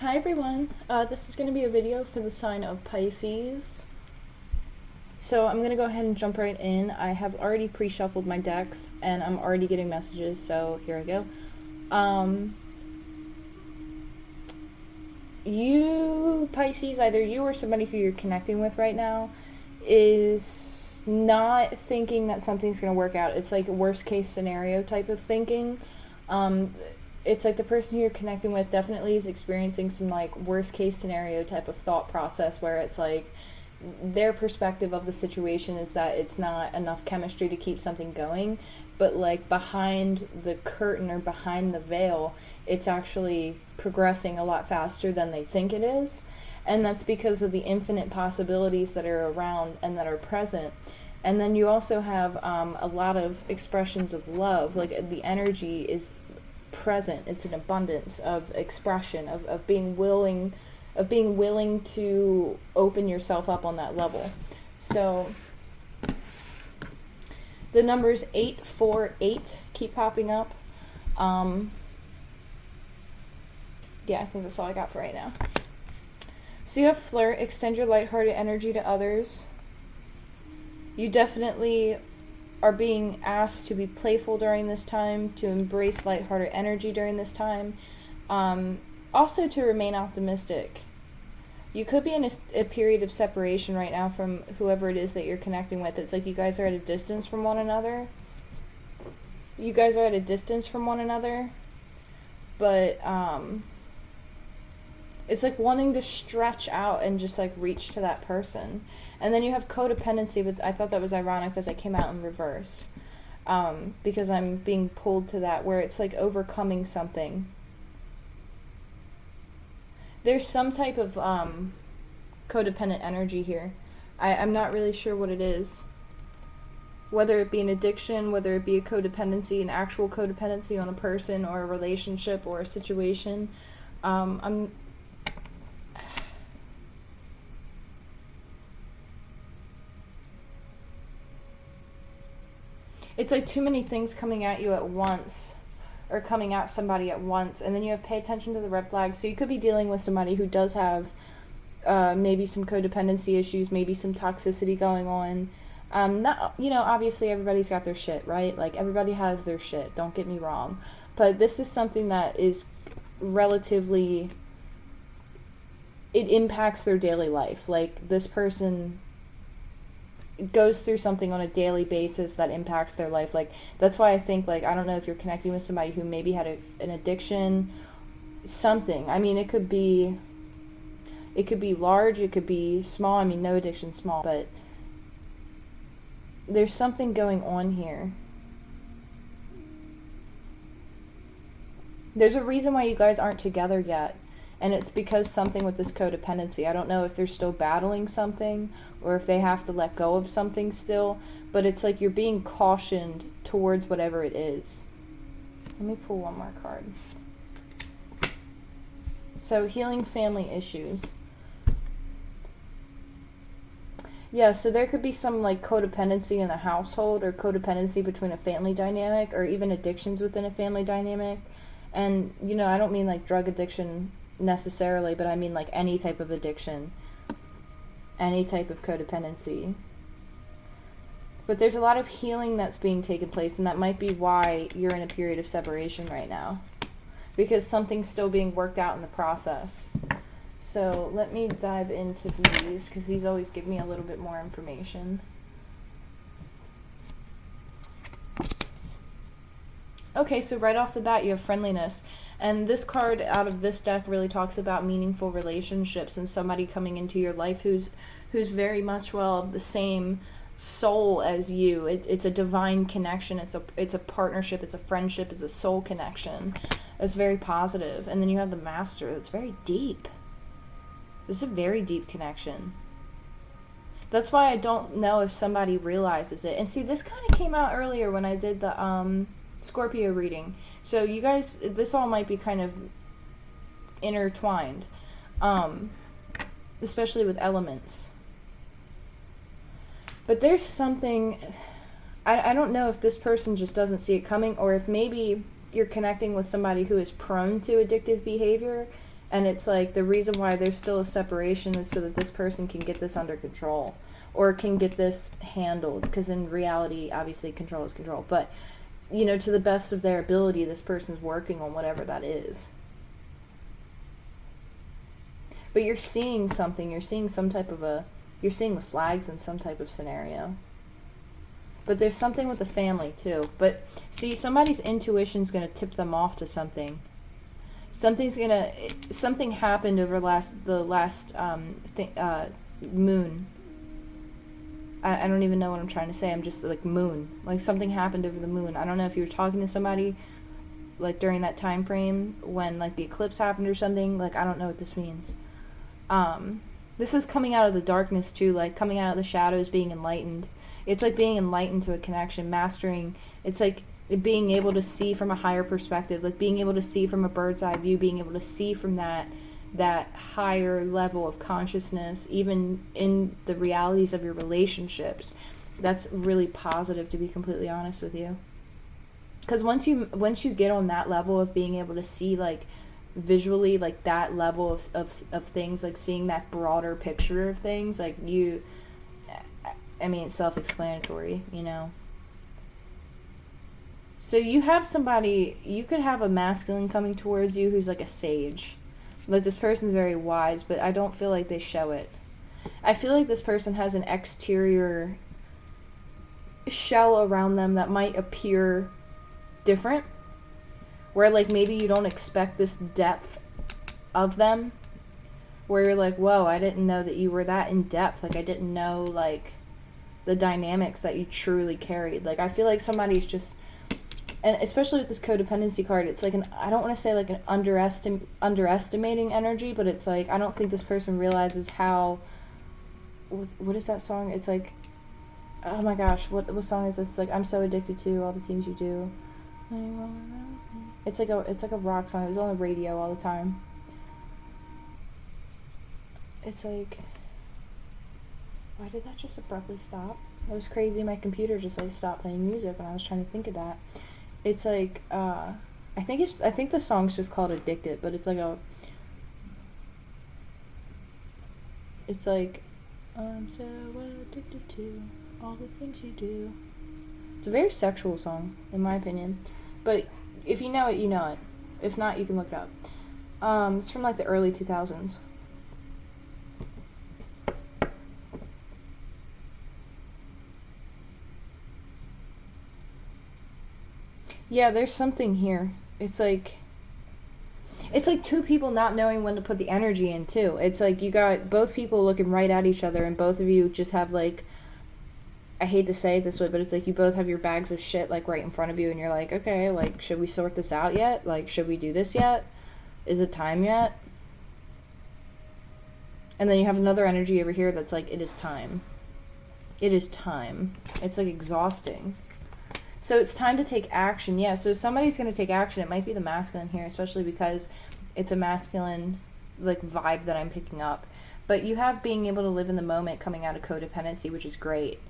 Hi everyone, this is going to be a video for the sign of Pisces. So I'm going to go ahead and jump right in. I have already pre-shuffled my decks and I'm already getting messages, so here I go. You, Pisces, either you or somebody who you're connecting with right now is not thinking that something's going to work out. It's like a worst case scenario type of thinking. It's like the person who you're connecting with definitely is experiencing some like worst case scenario type of thought process where it's like their perspective of the situation is that it's not enough chemistry to keep something going, but like behind the curtain or behind the veil, it's actually progressing a lot faster than they think it is. And that's because of the infinite possibilities that are around and that are present. And then you also have a lot of expressions of love. Like the energy is present. It's an abundance of expression, of being willing to open yourself up on that level. So the numbers 848 keep popping up. Yeah, I think that's all I got for right now. So you have flirt, extend your lighthearted energy to others. You definitely are being asked to be playful during this time, to embrace lighthearted energy during this time. Also to remain optimistic. You could be in a period of separation right now from whoever it is that you're connecting with. It's like you guys are at a distance from one another. But it's like wanting to stretch out and just like reach to that person. And then you have codependency, but I thought that was ironic that came out in reverse. Because I'm being pulled to that where it's like overcoming something. There's some type of codependent energy here. I'm not really sure what it is. Whether it be an addiction, whether it be a codependency, an actual codependency on a person or a relationship or a situation. It's like too many things coming at you at once, or coming at somebody at once, and then you have to pay attention to the red flags. So you could be dealing with somebody who does have maybe some codependency issues, maybe some toxicity going on. Not, obviously everybody's got their shit, right? Like everybody has their shit, don't get me wrong. But this is something that is relatively, it impacts their daily life. Like this person goes through something on a daily basis that impacts their life. Like that's why I think, like, I don't know if you're connecting with somebody who maybe had an addiction, something. I mean, it could be large, it could be small. I mean, no addiction's small, but there's something going on here. There's a reason why you guys aren't together yet. And it's because something with this codependency. I don't know if they're still battling something or if they have to let go of something still. But it's like you're being cautioned towards whatever it is. Let me pull one more card. So, healing family issues. Yeah, so there could be some like codependency in a household or codependency between a family dynamic or even addictions within a family dynamic. And, I don't mean like drug addiction necessarily, but I mean like any type of addiction, any type of codependency. But there's a lot of healing that's being taken place, and that might be why you're in a period of separation right now, because something's still being worked out in the process. So let me dive into these, because these always give me a little bit more information. Okay, so right off the bat, you have friendliness. And this card out of this deck really talks about meaningful relationships and somebody coming into your life who's very much, well, the same soul as you. It's a divine connection. It's a partnership. It's a friendship. It's a soul connection. It's very positive. And then you have the Master. That's very deep. This is a very deep connection. That's why I don't know if somebody realizes it. And see, this kind of came out earlier when I did the Scorpio reading. So you guys, this all might be kind of intertwined, especially with elements. But there's something, I don't know if this person just doesn't see it coming, or if maybe you're connecting with somebody who is prone to addictive behavior And it's like the reason why there's still a separation is so that this person can get this under control or can get this handled. Because in reality, obviously, control is control. But, you know, to the best of their ability, this person's working on whatever that is. But you're seeing something. You're seeing some type of a... You're seeing the flags in some type of scenario. But there's something with the family, too. But, see, somebody's intuition's going to tip them off to something. Something happened over the last moon. I don't even know what I'm trying to say. I'm just like moon. Like something happened over the moon. I don't know if you were talking to somebody like during that time frame when like the eclipse happened or something. Like I don't know what this means. This is coming out of the darkness too, like coming out of the shadows, being enlightened. It's like being enlightened to a connection, mastering. It's like being able to see from a higher perspective, like being able to see from a bird's eye view, being able to see from that higher level of consciousness, even in the realities of your relationships. That's really positive, to be completely honest with you. Because once you get on that level of being able to see like visually, like that level of things, like seeing that broader picture of things, like you, I mean, it's self-explanatory, you know. So you have somebody, you could have a masculine coming towards you who's like a sage. Like this person's very wise, but I don't feel like they show it. I feel like this person has an exterior shell around them that might appear different. Where like maybe you don't expect this depth of them. Where you're like, whoa, I didn't know that you were that in depth. Like I didn't know like the dynamics that you truly carried. Like I feel like somebody's just... And especially with this codependency card, it's like I don't want to say like an underestimating energy, but it's like I don't think this person realizes how... What is that song? It's like, oh my gosh, what song is this? Like, I'm so addicted to all the things you do. It's like a rock song. It was on the radio all the time. It's like, why did that just abruptly stop? That was crazy. My computer just like stopped playing music when I was trying to think of that. It's like, I think the song's just called Addicted, but it's like it's like, I'm so addicted to all the things you do. It's a very sexual song, in my opinion. But if you know it, you know it. If not, you can look it up. It's from like the early 2000s. Yeah, there's something here. It's like two people not knowing when to put the energy in too. It's like you got both people looking right at each other and both of you just have like, I hate to say it this way, but it's like you both have your bags of shit like right in front of you and you're like, okay, like should we sort this out yet? Like should we do this yet? Is it time yet? And then you have another energy over here that's like, it is time. It is time. It's like exhausting. So it's time to take action. Yeah, so somebody's going to take action. It might be the masculine here, especially because it's a masculine like vibe that I'm picking up. But you have being able to live in the moment coming out of codependency, which is great.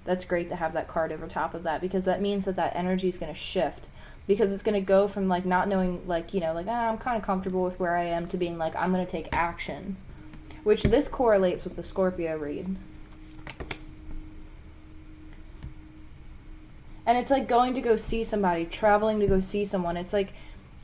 That's great to have that card over top of that, because that means that energy is going to shift. Because it's going to go from like not knowing, like, you know, like, I'm kind of comfortable with where I am, to being like, I'm going to take action. Which this correlates with the Scorpio read. And it's like going to go see somebody, traveling to go see someone. It's like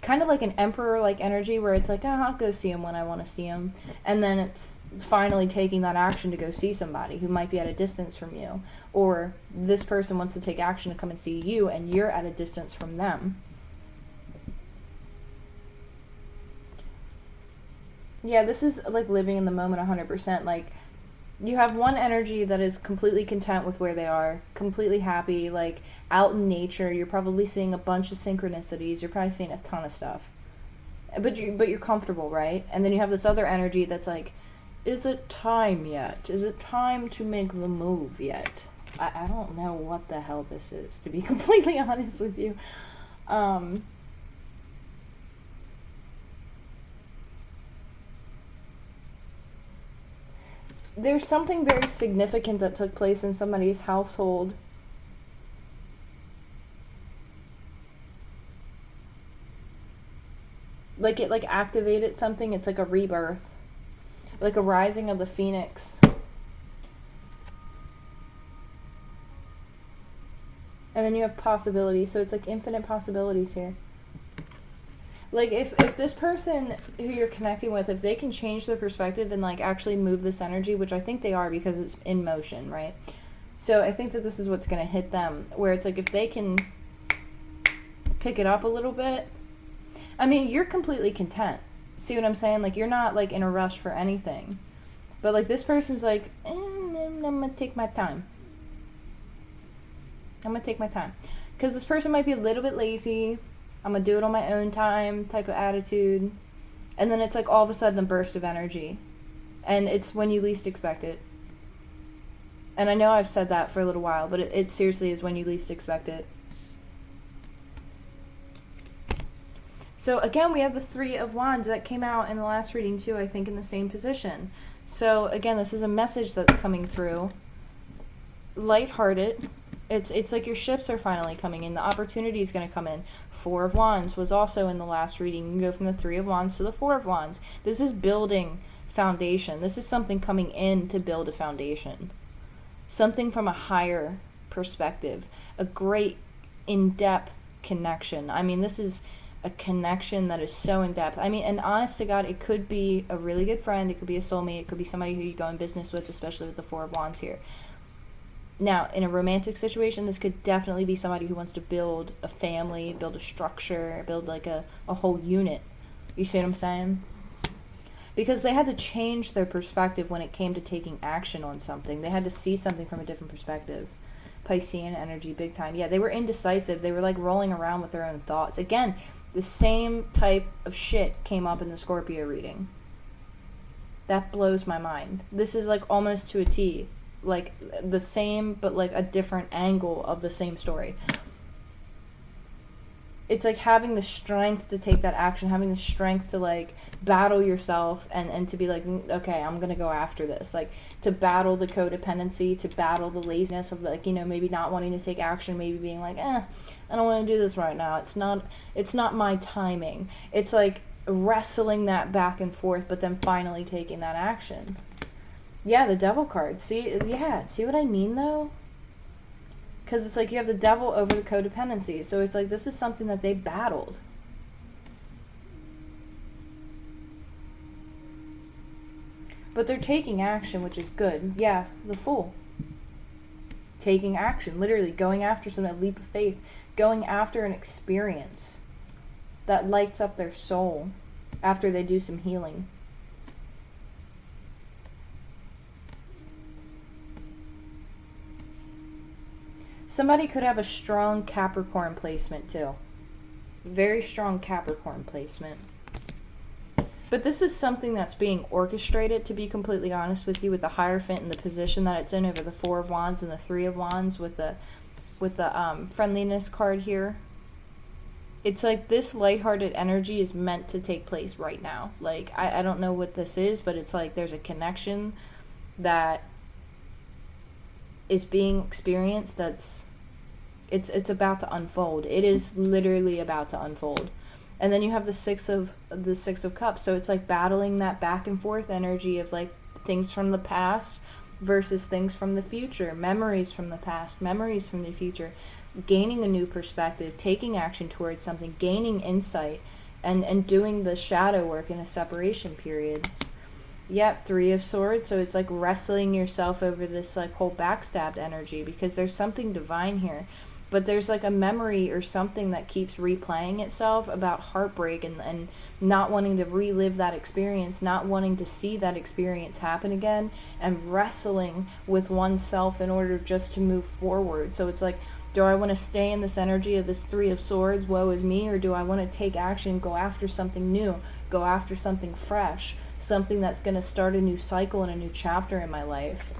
kind of like an emperor-like energy where it's like, oh, I'll go see him when I want to see him. And then it's finally taking that action to go see somebody who might be at a distance from you. Or this person wants to take action to come and see you and you're at a distance from them. Yeah, this is like living in the moment 100%. Like, you have one energy that is completely content with where they are, completely happy, like out in nature. You're probably seeing a bunch of synchronicities. You're probably seeing a ton of stuff. But you're comfortable, right? And then you have this other energy that's like, is it time yet? Is it time to make the move yet? I don't know what the hell this is, to be completely honest with you. There's something very significant that took place in somebody's household. Like it like activated something. It's like a rebirth, like a rising of the phoenix. And then you have possibilities, so it's like infinite possibilities here. Like if this person who you're connecting with, if they can change their perspective and like actually move this energy, which I think they are because it's in motion, right? So I think that this is what's going to hit them, where it's like if they can pick it up a little bit. I mean, you're completely content. See what I'm saying? Like you're not like in a rush for anything. But like this person's like, I'm going to take my time. I'm going to take my time. Because this person might be a little bit lazy. I'm going to do it on my own time type of attitude. And then it's like all of a sudden a burst of energy. And it's when you least expect it. And I know I've said that for a little while, but it seriously is when you least expect it. So again, we have the Three of Wands that came out in the last reading too, I think in the same position. So again, this is a message that's coming through. Lighthearted. It's like your ships are finally coming in. The opportunity is going to come in. Four of Wands was also in the last reading. You can go from the Three of Wands to the Four of Wands. This is building foundation. This is something coming in to build a foundation. Something from a higher perspective. A great in-depth connection. I mean, this is a connection that is so in-depth. I mean, and honest to God, it could be a really good friend. It could be a soulmate. It could be somebody who you go in business with, especially with the Four of Wands here. Now, in a romantic situation, this could definitely be somebody who wants to build a family, build a structure, build like a whole unit. You see what I'm saying? Because they had to change their perspective when it came to taking action on something. They had to see something from a different perspective. Piscean energy, big time. Yeah, they were indecisive. They were like rolling around with their own thoughts. Again, the same type of shit came up in the Scorpio reading. That blows my mind. This is like almost to a T. Like the same, but like a different angle of the same story. It's like having the strength to take that action, having the strength to like battle yourself and to be like, okay, I'm going to go after this. Like to battle the codependency, to battle the laziness of like, you know, maybe not wanting to take action, maybe being like, I don't want to do this right now. It's not my timing. It's like wrestling that back and forth, but then finally taking that action. Yeah, the Devil card. See what I mean though? Because it's like you have the Devil over the codependency. So it's like this is something that they battled. But they're taking action, which is good. Yeah, the Fool. Taking action. Literally going after a leap of faith. Going after an experience that lights up their soul after they do some healing. Somebody could have a strong Capricorn placement too. Very strong Capricorn placement. But this is something that's being orchestrated, to be completely honest with you, with the Hierophant and the position that it's in over the Four of Wands and the Three of Wands with the friendliness card here. It's like this lighthearted energy is meant to take place right now. Like, I don't know what this is, but it's like there's a connection that is being experienced it's about to unfold. It is literally about to unfold. And then you have the Six of Cups. So it's like battling that back and forth energy of like things from the past versus things from the future, memories from the past, memories from the future, gaining a new perspective, taking action towards something, gaining insight, and doing the shadow work in a separation period. Yep, Three of Swords. So it's like wrestling yourself over this like whole backstabbed energy, because there's something divine here. But there's like a memory or something that keeps replaying itself about heartbreak and not wanting to relive that experience, not wanting to see that experience happen again, and wrestling with oneself in order just to move forward. So it's like, do I want to stay in this energy of this Three of Swords, woe is me, or do I want to take action, go after something new, go after something fresh, something that's going to start a new cycle and a new chapter in my life?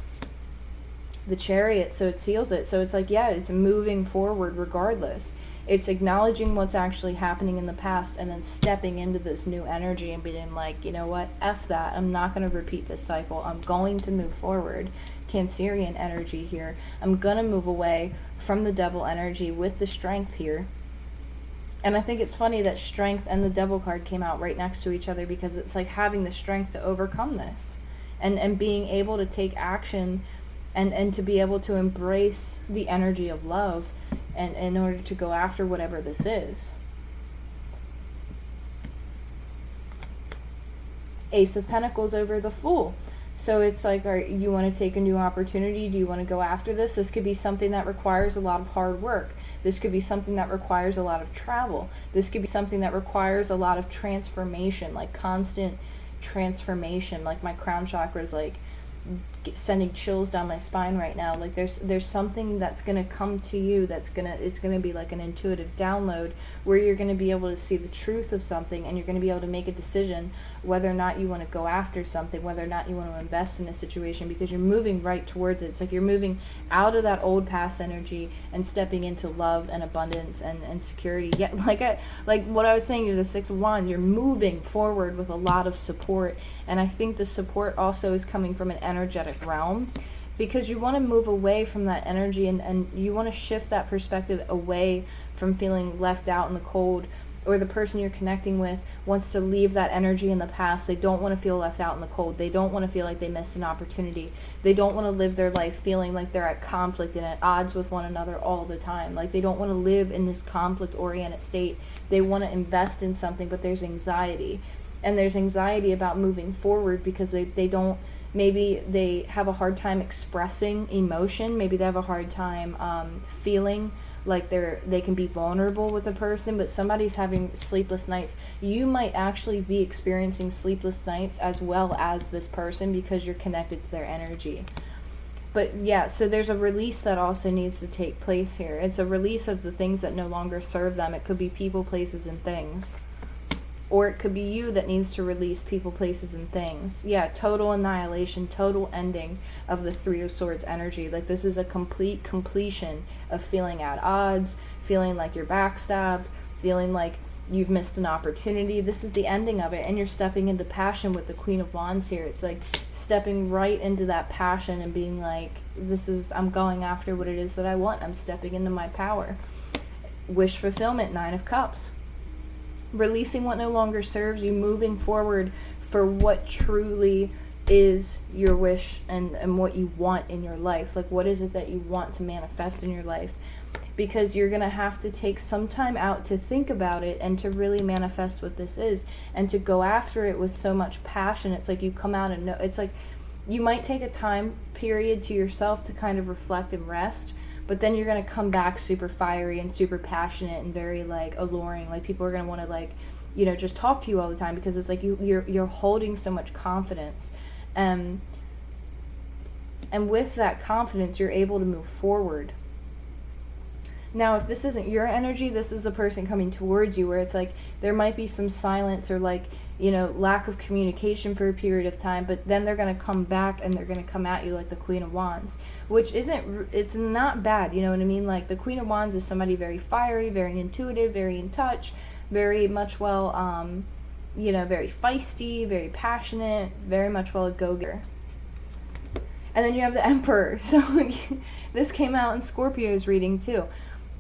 The Chariot, so it seals it. So it's like, yeah, it's moving forward regardless. It's acknowledging what's actually happening in the past and then stepping into this new energy and being like, you know what, F that. I'm not going to repeat this cycle. I'm going to move forward. Cancerian energy here. I'm going to move away from the Devil energy with the Strength here. And I think it's funny that Strength and the Devil card came out right next to each other, because it's like having the strength to overcome this, and being able to take action, and to be able to embrace the energy of love, and in order to go after whatever this is. Ace of Pentacles over the Fool. So it's like, you want to take a new opportunity? Do you want to go after this? This could be something that requires a lot of hard work. This could be something that requires a lot of travel. This could be something that requires a lot of transformation, like constant transformation. Like my crown chakra is like sending chills down my spine right now. Like there's something that's going to come to you it's going to be like an intuitive download, where you're going to be able to see the truth of something, and you're going to be able to make a decision whether or not you want to go after something, whether or not you want to invest in a situation, because you're moving right towards it. It's like you're moving out of that old past energy and stepping into love and abundance and security. Yeah, like what I was saying, you're the Six of Wands. You're moving forward with a lot of support, and I think the support also is coming from an energetic realm, because you want to move away from that energy, and you want to shift that perspective away from feeling left out in the cold, or the person you're connecting with wants to leave that energy in the past. They don't want to feel left out in the cold. They don't want to feel like they missed an opportunity. They don't want to live their life feeling like they're at conflict and at odds with one another all the time. Like they don't want to live in this conflict-oriented state. They want to invest in something, but there's anxiety. And there's anxiety about moving forward because they don't, maybe they have a hard time expressing emotion. Maybe they have a hard time feeling like they can be vulnerable with a person, but somebody's having sleepless nights. You might actually be experiencing sleepless nights as well as this person, because you're connected to their energy. But yeah, so there's a release that also needs to take place here. It's a release of the things that no longer serve them. It could be people, places, and things. Or it could be you that needs to release people, places, and things. Yeah, total annihilation, total ending of the Three of Swords energy. Like this is a complete completion of feeling at odds, feeling like you're backstabbed, feeling like you've missed an opportunity. This is the ending of it, and you're stepping into passion with the Queen of Wands here. It's like stepping right into that passion and being like, I'm going after what it is that I want. I'm stepping into my power. Wish fulfillment, Nine of Cups. Releasing what no longer serves you, moving forward for what truly is your wish and what you want in your life. Like what is it that you want to manifest in your life? Because you're going to have to take some time out to think about it and to really manifest what this is, and to go after it with so much passion. It's like you come out and know, it's like you might take a time period to yourself to kind of reflect and rest, but then you're going to come back super fiery and super passionate and very like alluring. Like people are going to want to like, just talk to you all the time, because it's like you're holding so much confidence. And with that confidence, you're able to move forward. Now, if this isn't your energy, this is the person coming towards you, where it's like there might be some silence or like, lack of communication for a period of time, but then they're going to come back and they're going to come at you like the Queen of Wands, which it's not bad, you know what I mean? Like the Queen of Wands is somebody very fiery, very intuitive, very in touch, very much very feisty, very passionate, very much a go-getter. And then you have the Emperor. So this came out in Scorpio's reading too.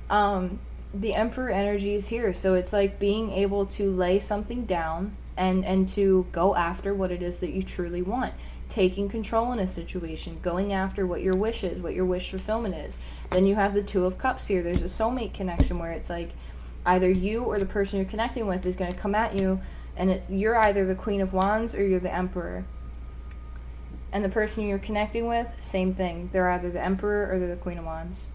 The Emperor energy is here. So it's like being able to lay something down and to go after what it is that you truly want. Taking control in a situation, going after what your wish is, what your wish fulfillment is. Then you have the Two of Cups here. There's a soulmate connection where it's like either you or the person you're connecting with is going to come at you, and you're either the Queen of Wands or you're the Emperor. And the person you're connecting with, same thing. They're either the Emperor or they're the Queen of Wands.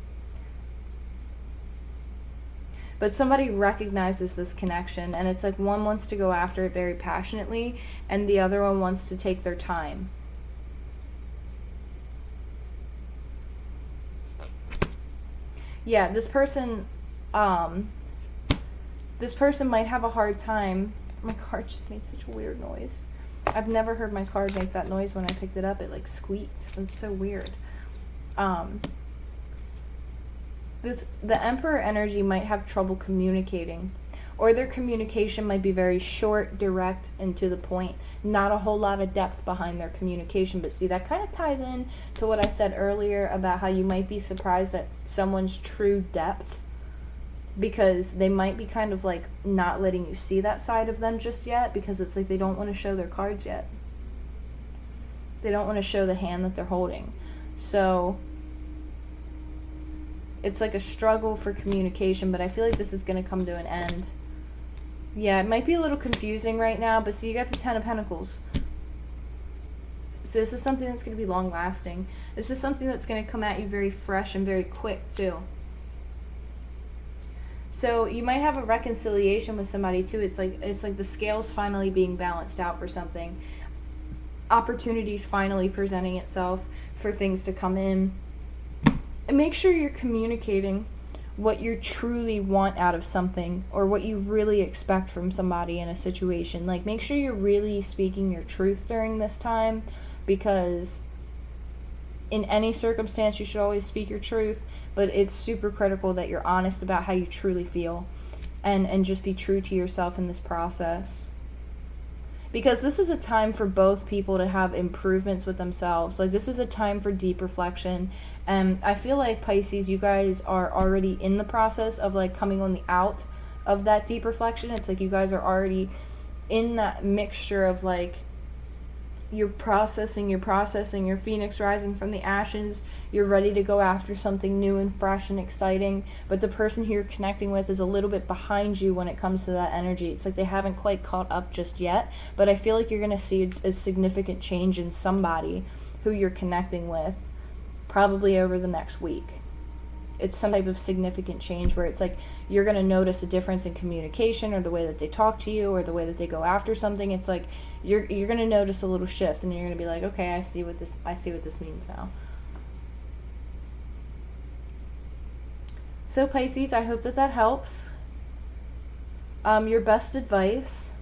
But somebody recognizes this connection, and it's like one wants to go after it very passionately, and the other one wants to take their time. Yeah, this person might have a hard time. My card just made such a weird noise. I've never heard my card make that noise when I picked it up. It like squeaked. It's so weird. The Emperor energy might have trouble communicating, or their communication might be very short, direct, and to the point. Not a whole lot of depth behind their communication. But see, that kind of ties in to what I said earlier about how you might be surprised at someone's true depth because they might be kind of like not letting you see that side of them just yet, because it's like they don't want to show their cards yet. They don't want to show the hand that they're holding. So it's like a struggle for communication, but I feel like this is going to come to an end. Yeah, it might be a little confusing right now, but see, you got the Ten of Pentacles. So this is something that's going to be long lasting. This is something that's going to come at you very fresh and very quick too. So you might have a reconciliation with somebody too. It's like the scales finally being balanced out for something. Opportunities finally presenting itself for things to come in. And make sure you're communicating what you truly want out of something, or what you really expect from somebody in a situation. Like, make sure you're really speaking your truth during this time, because in any circumstance you should always speak your truth, but it's super critical that you're honest about how you truly feel, and just be true to yourself in this process. Because this is a time for both people to have improvements with themselves. Like, this is a time for deep reflection. And I feel like, Pisces, you guys are already in the process of like coming on the out of that deep reflection. It's like you guys are already in that mixture of like, you're processing, you're phoenix rising from the ashes, you're ready to go after something new and fresh and exciting, but the person who you're connecting with is a little bit behind you when it comes to that energy. It's like they haven't quite caught up just yet, but I feel like you're going to see a significant change in somebody who you're connecting with probably over the next week. It's some type of significant change where it's like you're going to notice a difference in communication, or the way that they talk to you, or the way that they go after something. It's like you're going to notice a little shift, and you're going to be like, okay, I see what this means now. So Pisces, I hope that helps. Your best advice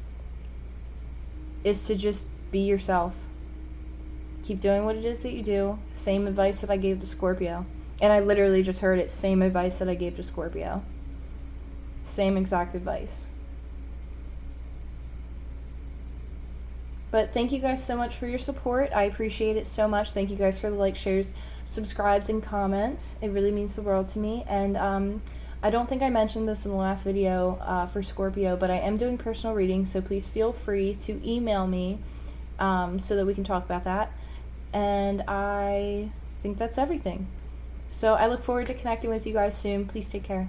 is to just be yourself. Keep doing what it is that you do. Same advice that I gave to Scorpio. And I literally just heard it. Same advice that I gave to Scorpio. Same exact advice. But thank you guys so much for your support. I appreciate it so much. Thank you guys for the likes, shares, subscribes, and comments. It really means the world to me. And I don't think I mentioned this in the last video for Scorpio, but I am doing personal readings, so please feel free to email me so that we can talk about that. And I think that's everything. So I look forward to connecting with you guys soon. Please take care.